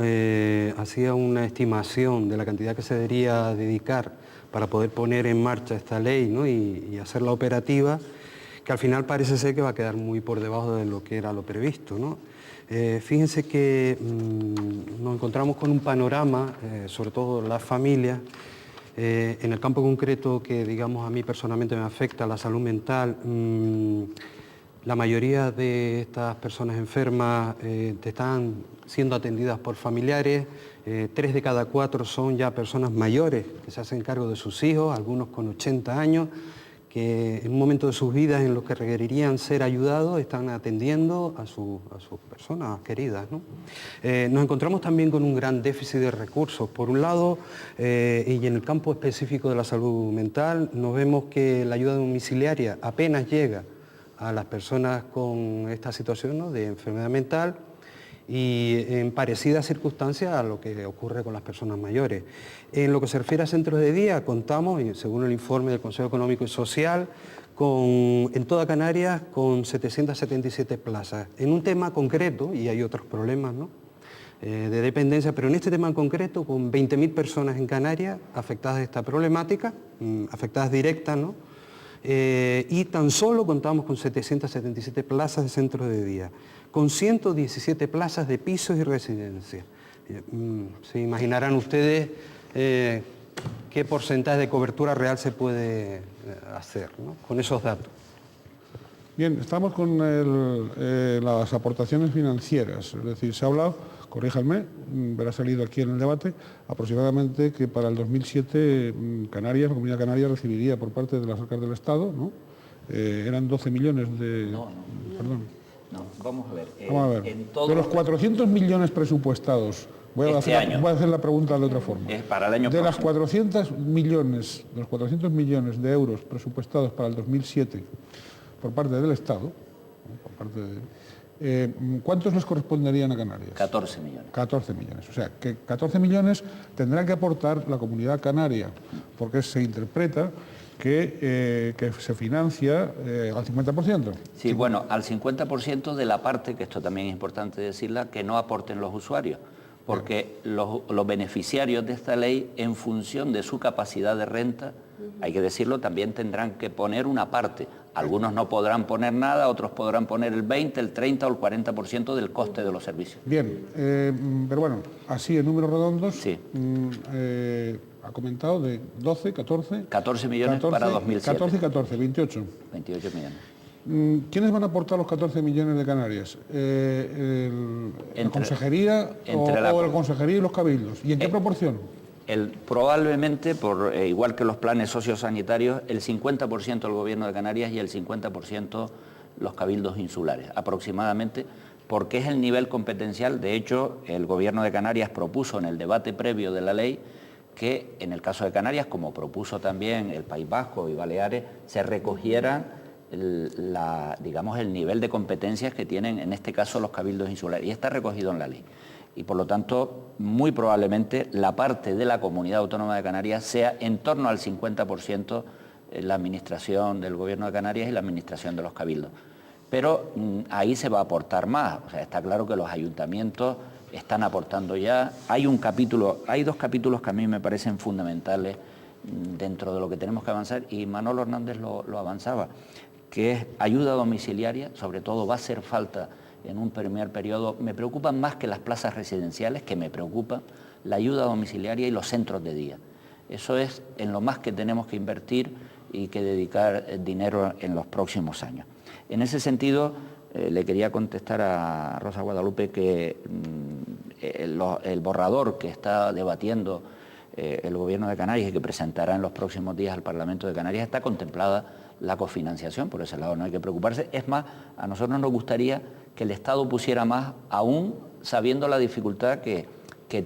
hacía una estimación de la cantidad que se debería dedicar para poder poner en marcha esta ley, ¿no? y hacerla operativa, que al final parece ser que va a quedar muy por debajo de lo que era lo previsto, ¿no? Fíjense que nos encontramos con un panorama, sobre todo las familias, en el campo concreto que, digamos, a mí personalmente me afecta, la salud mental. La mayoría de estas personas enfermas están siendo atendidas por familiares. 3 de cada 4 son ya personas mayores que se hacen cargo de sus hijos, algunos con 80 años, que en un momento de sus vidas en los que requerirían ser ayudados están atendiendo a sus personas queridas, ¿no? Nos encontramos también con un gran déficit de recursos. Por un lado, y en el campo específico de la salud mental, nos vemos que la ayuda domiciliaria apenas llega a las personas con esta situación, ¿no?, de enfermedad mental, y en parecidas circunstancias a lo que ocurre con las personas mayores. En lo que se refiere a centros de día, contamos, según el informe del Consejo Económico y Social, en toda Canarias con 777 plazas. En un tema concreto, y hay otros problemas, ¿no?, de dependencia, pero en este tema en concreto, con 20.000 personas en Canarias afectadas de esta problemática, afectadas directas, ¿no?, y tan solo contamos con 777 plazas de centros de día, con 117 plazas de pisos y residencias. Se imaginarán ustedes qué porcentaje de cobertura real se puede hacer, ¿no?, con esos datos. Bien, estamos con las aportaciones financieras, es decir, se ha hablado, corríjanme, habrá salido aquí en el debate, aproximadamente que para el 2007 Canarias, la Comunidad Canaria recibiría por parte de las arcas del Estado, ¿no? Eran 12 millones de... Perdón. No, vamos a ver. Vamos a ver. De los 400 millones presupuestados, voy a hacer la pregunta de otra forma. Es para el año de próximo. Los 400 millones de euros presupuestados para el 2007 por parte del Estado, ¿cuántos les corresponderían a Canarias? 14 millones. 14 millones. O sea, que 14 millones tendrá que aportar la Comunidad Canaria, porque se interpreta que se financia al 50%. Sí, bueno, al 50% de la parte, que esto también es importante decirla, que no aporten los usuarios, porque los beneficiarios de esta ley, en función de su capacidad de renta, hay que decirlo, también tendrán que poner una parte. Algunos no podrán poner nada, otros podrán poner el 20, el 30 o el 40% del coste de los servicios. Bien, pero bueno, así en números redondos, sí. Ha comentado de 12, 14... 14 millones para 2007. 14 y 14, 28. 28 millones. ¿Quiénes van a aportar los 14 millones de Canarias? ¿La Consejería o la Consejería y los Cabildos? ¿Y en qué proporción? Probablemente, igual que los planes sociosanitarios, el 50% el Gobierno de Canarias y el 50% los cabildos insulares, aproximadamente, porque es el nivel competencial. De hecho, el Gobierno de Canarias propuso en el debate previo de la ley que, en el caso de Canarias, como propuso también el País Vasco y Baleares, se recogieran digamos, el nivel de competencias que tienen, en este caso, los cabildos insulares, y está recogido en la ley. Y por lo tanto, muy probablemente la parte de la Comunidad Autónoma de Canarias sea en torno al 50% la administración del Gobierno de Canarias y la administración de los cabildos. Pero ahí se va a aportar más. O sea, está claro que los ayuntamientos están aportando ya. Hay dos capítulos que a mí me parecen fundamentales dentro de lo que tenemos que avanzar, y Manolo Hernández lo avanzaba, que es ayuda domiciliaria. Sobre todo va a hacer falta en un primer periodo. Me preocupan más que las plazas residenciales, que me preocupa la ayuda domiciliaria y los centros de día. Eso es en lo más que tenemos que invertir y que dedicar dinero en los próximos años. En ese sentido, le quería contestar a Rosa Guadalupe que el borrador que está debatiendo el Gobierno de Canarias y que presentará en los próximos días al Parlamento de Canarias, está contemplada la cofinanciación. Por ese lado no hay que preocuparse. Es más, a nosotros nos gustaría que el Estado pusiera más, aún sabiendo la dificultad que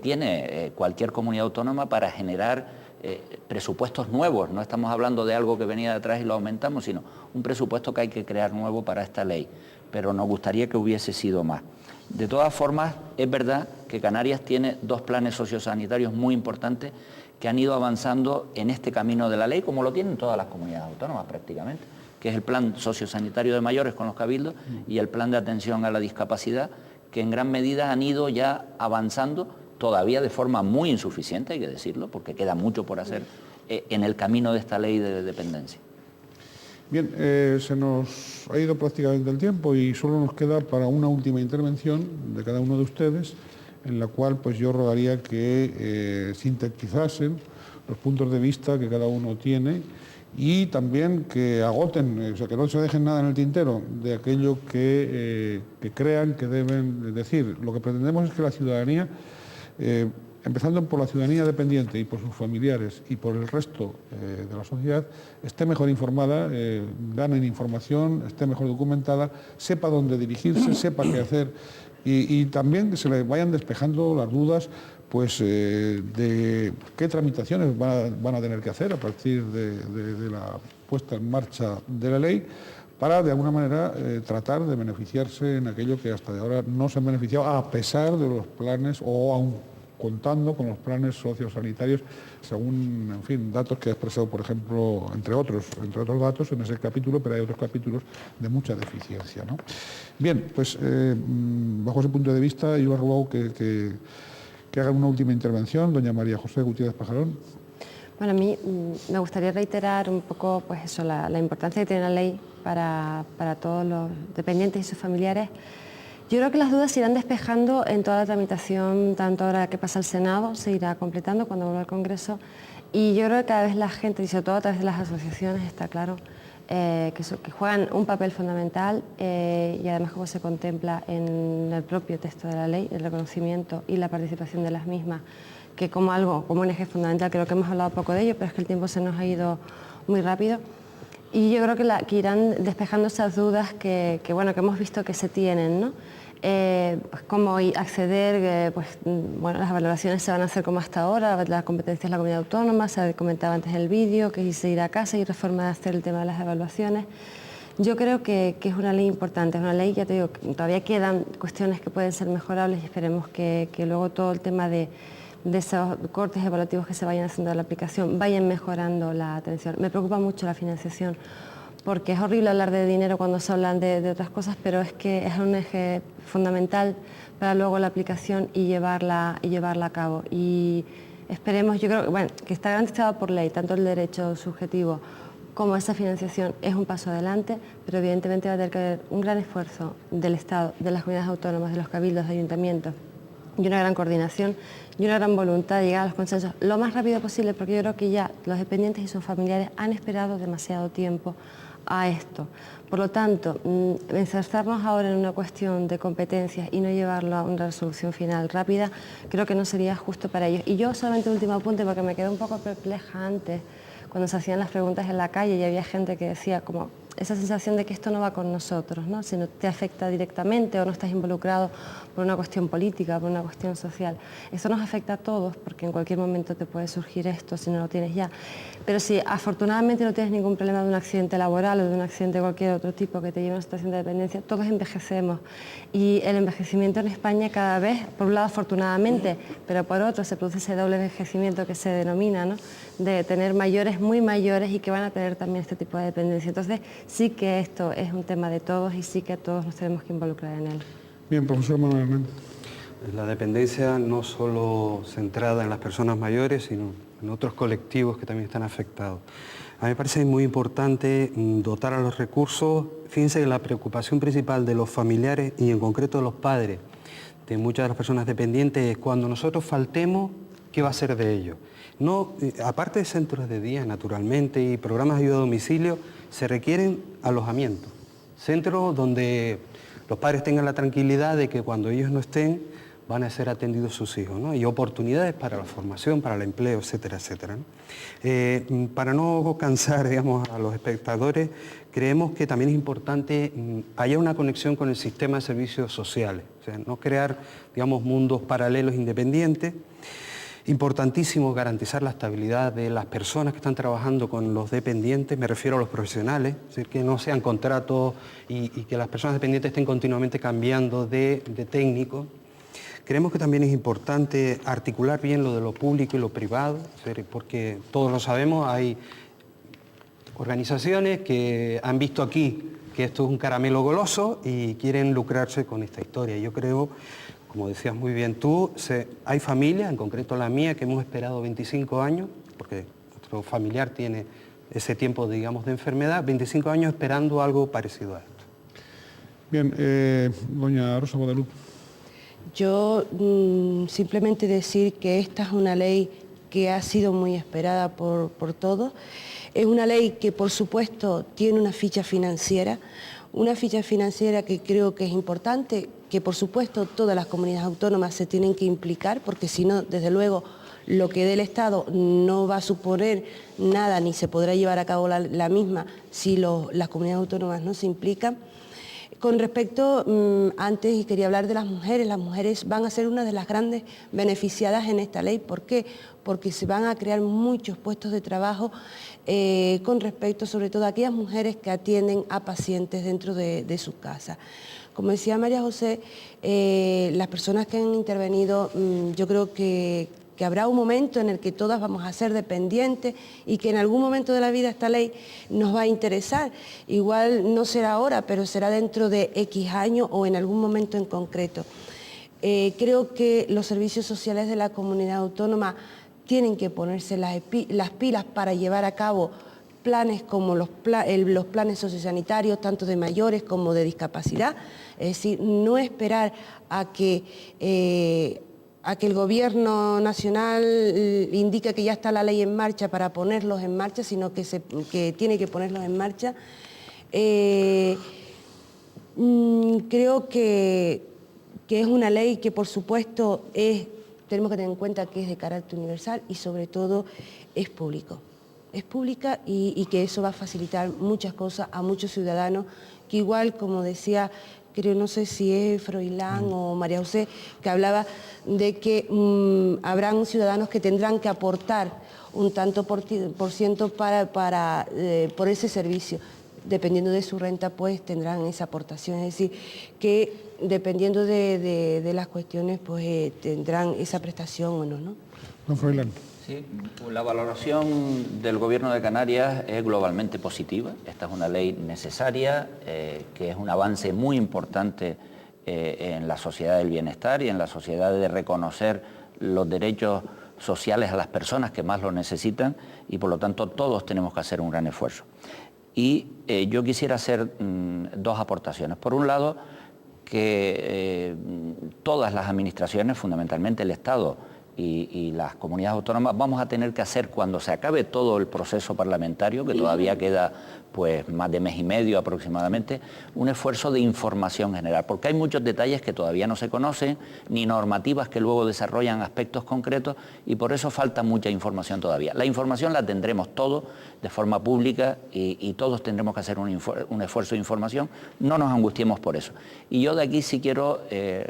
tiene cualquier comunidad autónoma para generar presupuestos nuevos. No estamos hablando de algo que venía de atrás y lo aumentamos, sino un presupuesto que hay que crear nuevo para esta ley. Pero nos gustaría que hubiese sido más. De todas formas, es verdad que Canarias tiene 2 planes sociosanitarios muy importantes que han ido avanzando en este camino de la ley, como lo tienen todas las comunidades autónomas prácticamente, que es el plan sociosanitario de mayores con los cabildos y el plan de atención a la discapacidad, que en gran medida han ido ya avanzando, todavía de forma muy insuficiente, hay que decirlo, porque queda mucho por hacer en el camino de esta ley de dependencia. Bien, se nos ha ido prácticamente el tiempo y solo nos queda para una última intervención de cada uno de ustedes, en la cual pues yo rogaría que sintetizasen los puntos de vista que cada uno tiene y también que agoten, o sea, que no se dejen nada en el tintero de aquello que crean que deben decir. Lo que pretendemos es que la ciudadanía, empezando por la ciudadanía dependiente y por sus familiares y por el resto de la sociedad, esté mejor informada, gane en información, esté mejor documentada, sepa dónde dirigirse, sepa qué hacer y también que se le vayan despejando las dudas pues, de qué tramitaciones van a tener que hacer a partir de la puesta en marcha de la ley para, de alguna manera, tratar de beneficiarse en aquello que hasta de ahora no se han beneficiado, a pesar de los planes o aún contando con los planes sociosanitarios, según, en fin, datos que ha expresado, por ejemplo, entre otros datos en ese capítulo, pero hay otros capítulos de mucha deficiencia, ¿no? Bien, pues bajo ese punto de vista, yo le ruego que haga una última intervención, doña María José Gutiérrez Pajarón. Bueno, a mí me gustaría reiterar un poco pues eso, la importancia que tiene la ley para todos los dependientes y sus familiares. Yo creo que las dudas se irán despejando en toda la tramitación, tanto ahora que pasa al Senado, se irá completando cuando vuelva al Congreso, y yo creo que cada vez la gente, y sobre todo a través de las asociaciones, está claro, que juegan un papel fundamental y además como se contempla en el propio texto de la ley, el reconocimiento y la participación de las mismas, que como un eje fundamental, creo que hemos hablado poco de ello, pero es que el tiempo se nos ha ido muy rápido. Y yo creo que irán despejando esas dudas que hemos visto que se tienen, ¿no? Pues cómo acceder, las valoraciones se van a hacer como hasta ahora, la competencia es la comunidad autónoma, se comentaba antes en el vídeo, que se irá a casa y reforma de hacer el tema de las evaluaciones. Yo creo que es una ley importante, es una ley, ya te digo, que todavía quedan cuestiones que pueden ser mejorables y esperemos que luego todo el tema de esos cortes evaluativos que se vayan haciendo de la aplicación vayan mejorando la atención. Me preocupa mucho la financiación, porque es horrible hablar de dinero cuando se hablan de otras cosas, pero es que es un eje fundamental para luego la aplicación y llevarla a cabo. Y esperemos, yo creo que está garantizado por ley, tanto el derecho subjetivo como esa financiación es un paso adelante, pero evidentemente va a tener que haber un gran esfuerzo del Estado, de las comunidades autónomas, de los cabildos, de ayuntamientos, y una gran coordinación y una gran voluntad de llegar a los consensos lo más rápido posible, porque yo creo que ya los dependientes y sus familiares han esperado demasiado tiempo a esto. Por lo tanto, enzarzarnos ahora en una cuestión de competencias y no llevarlo a una resolución final rápida, creo que no sería justo para ellos. Y yo solamente un último apunte, porque me quedé un poco perpleja antes, cuando se hacían las preguntas en la calle y había gente que decía como esa sensación de que esto no va con nosotros, ¿no? Si no te afecta directamente o no estás involucrado por una cuestión política, por una cuestión social. Esto nos afecta a todos, porque en cualquier momento te puede surgir esto si no lo tienes ya. Pero si afortunadamente no tienes ningún problema de un accidente laboral o de un accidente de cualquier otro tipo que te lleve a una situación de dependencia, todos envejecemos. Y el envejecimiento en España cada vez, por un lado afortunadamente, pero por otro se produce ese doble envejecimiento que se denomina, ¿no? De tener mayores muy mayores y que van a tener también este tipo de dependencia. Entonces, sí que esto es un tema de todos y sí que todos nos tenemos que involucrar en él. Bien, profesor Manuel Hernández. La dependencia no solo centrada en las personas mayores, sino en otros colectivos que también están afectados. A mí me parece muy importante dotar a los recursos. Fíjense que la preocupación principal de los familiares y en concreto de los padres de muchas de las personas dependientes es cuando nosotros faltemos, ¿qué va a ser de ellos? No, aparte de centros de día, naturalmente, y programas de ayuda a domicilio, se requieren alojamientos, centros donde los padres tengan la tranquilidad de que cuando ellos no estén van a ser atendidos sus hijos, ¿no? Y oportunidades para la formación, para el empleo, etcétera, etcétera, ¿no? Para no cansar, digamos, a los espectadores, creemos que también es importante haya una conexión con el sistema de servicios sociales, o sea, no crear, digamos, mundos paralelos independientes. Importantísimo garantizar la estabilidad de las personas que están trabajando con los dependientes, me refiero a los profesionales, es decir, que no sean contratos y que las personas dependientes estén continuamente cambiando de técnico. Creemos que también es importante articular bien lo de lo público y lo privado, porque todos lo sabemos, hay organizaciones que han visto aquí que esto es un caramelo goloso y quieren lucrarse con esta historia. Yo creo, como decías muy bien tú, hay familias, en concreto la mía, que hemos esperado 25 años, porque nuestro familiar tiene ese tiempo, digamos, de enfermedad, 25 años esperando algo parecido a esto. Bien, doña Rosa Guadalupe. Yo simplemente decir que esta es una ley que ha sido muy esperada por todos. Es una ley que, por supuesto, tiene una ficha financiera que creo que es importante, que por supuesto todas las comunidades autónomas se tienen que implicar, porque si no, desde luego, lo que dé el Estado no va a suponer nada ni se podrá llevar a cabo la misma si las comunidades autónomas no se implican. Con respecto, antes, y quería hablar de las mujeres van a ser una de las grandes beneficiadas en esta ley. ¿Por qué? Porque se van a crear muchos puestos de trabajo con respecto sobre todo a aquellas mujeres que atienden a pacientes dentro de su casa. Como decía María José, las personas que han intervenido, yo creo que habrá un momento en el que todas vamos a ser dependientes y que en algún momento de la vida esta ley nos va a interesar. Igual no será ahora, pero será dentro de X años o en algún momento en concreto. Creo que los servicios sociales de la comunidad autónoma tienen que ponerse las pilas para llevar a cabo planes como los planes sociosanitarios, tanto de mayores como de discapacidad. Es decir, no esperar a que el gobierno nacional indique que ya está la ley en marcha para ponerlos en marcha, sino que tiene que ponerlos en marcha. Creo que es una ley que, por supuesto, tenemos que tener en cuenta que es de carácter universal y sobre todo es público. Es pública y que eso va a facilitar muchas cosas a muchos ciudadanos que igual, como decía, creo, no sé si es Froilán o María José, que hablaba de que habrán ciudadanos que tendrán que aportar un tanto por ciento por ese servicio. Dependiendo de su renta, pues tendrán esa aportación. Es decir, que dependiendo de las cuestiones, pues tendrán esa prestación o no, ¿no? Don Froilán. Sí, la valoración del Gobierno de Canarias es globalmente positiva. Esta es una ley necesaria, que es un avance muy importante en la sociedad del bienestar y en la sociedad de reconocer los derechos sociales a las personas que más lo necesitan y por lo tanto todos tenemos que hacer un gran esfuerzo. Y yo quisiera hacer dos aportaciones. Por un lado, que todas las administraciones, fundamentalmente el Estado, y las comunidades autónomas vamos a tener que hacer cuando se acabe todo el proceso parlamentario, que todavía queda pues más de mes y medio aproximadamente, un esfuerzo de información general, porque hay muchos detalles que todavía no se conocen, ni normativas que luego desarrollan aspectos concretos y por eso falta mucha información todavía. La información la tendremos todos de forma pública y todos tendremos que hacer un esfuerzo de información, no nos angustiemos por eso. Y yo de aquí sí quiero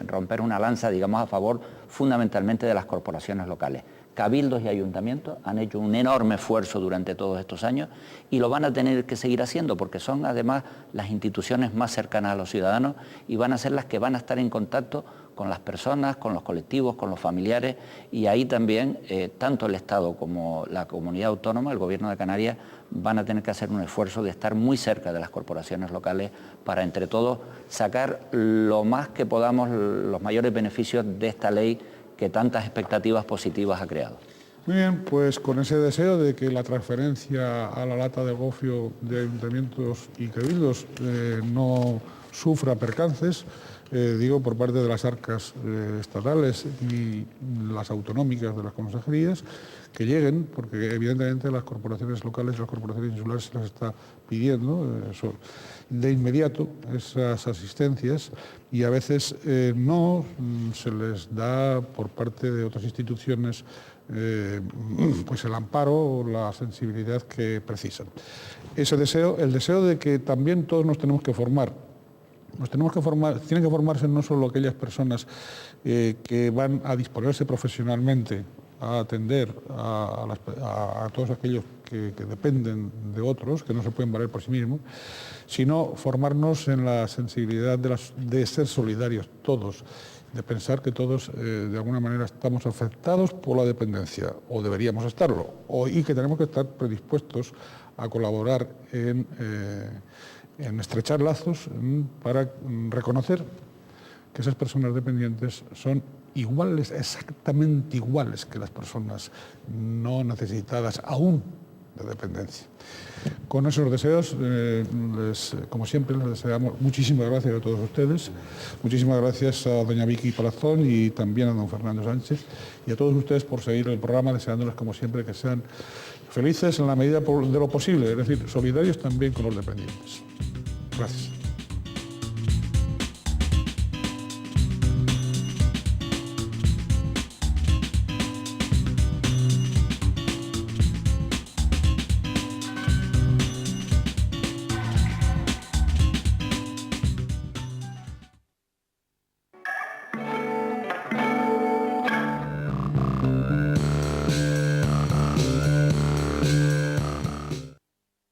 romper una lanza, digamos, a favor fundamentalmente de las corporaciones locales. Cabildos y ayuntamientos han hecho un enorme esfuerzo durante todos estos años y lo van a tener que seguir haciendo porque son además las instituciones más cercanas a los ciudadanos y van a ser las que van a estar en contacto con las personas, con los colectivos, con los familiares y ahí también tanto el Estado como la comunidad autónoma, el Gobierno de Canarias, van a tener que hacer un esfuerzo de estar muy cerca de las corporaciones locales para entre todos sacar lo más que podamos los mayores beneficios de esta ley que tantas expectativas positivas ha creado. Muy bien, pues con ese deseo de que la transferencia a la lata de gofio de ayuntamientos y cabildos no sufra percances, digo por parte de las arcas estatales y las autonómicas de las consejerías, que lleguen, porque evidentemente las corporaciones locales y las corporaciones insulares se las está pidiendo de inmediato esas asistencias y a veces no se les da por parte de otras instituciones pues el amparo o la sensibilidad que precisan. Ese deseo, el deseo de que también todos nos tenemos que formar. Tienen que formarse no solo aquellas personas que van a disponerse profesionalmente a atender a todos aquellos que dependen de otros, que no se pueden valer por sí mismos, sino formarnos en la sensibilidad de ser solidarios todos, de pensar que todos de alguna manera estamos afectados por la dependencia, o deberíamos estarlo, y que tenemos que estar predispuestos a colaborar en estrechar lazos para reconocer que esas personas dependientes son iguales, exactamente iguales que las personas no necesitadas aún de dependencia. Con esos deseos, como siempre, les deseamos muchísimas gracias a todos ustedes, muchísimas gracias a doña Vicky Palazón y también a don Fernando Sánchez y a todos ustedes por seguir el programa, deseándoles como siempre que sean felices en la medida de lo posible, es decir, solidarios también con los dependientes. Gracias.